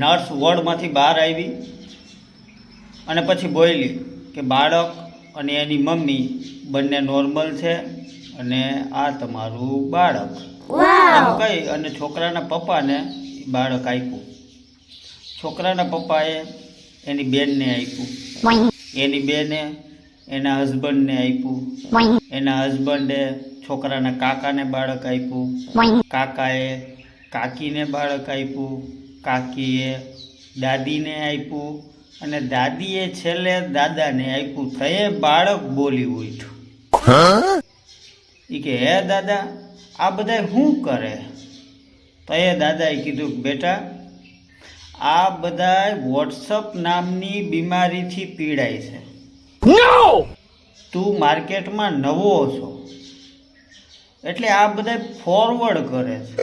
Nurse વોર્ડમાંથી બહાર આવી અને પછી બોલી કે બાળક અને એની મમ્મી બંને નોર્મલ છે અને આ તમારું બાળક એમ કહી અને છોકરાના પપ્પાને બાળક આપ્યું. છોકરાના પપ્પાએ એની બેનને આપ્યું, એની બેને એના હસબન્ડને આપ્યું, એના હસબન્ડે છોકરાના કાકાને બાળક આપ્યું, કાકાએ કાકીને બાળક આપ્યું, કાકીએ દાદીને આપ્યું અને દાદીએ છેલ્લે દાદાને આપ્યું. તો એ બાળક બોલી ઉઠ્યું. એ કે હે દાદા, આ બધા શું કરે? તો એ દાદાએ કીધું કે બેટા, આ બધા વોટ્સઅપ નામની બીમારીથી પીડાય છે. તું માર્કેટમાં નવો છો એટલે આ બધા ફોરવર્ડ કરે છે.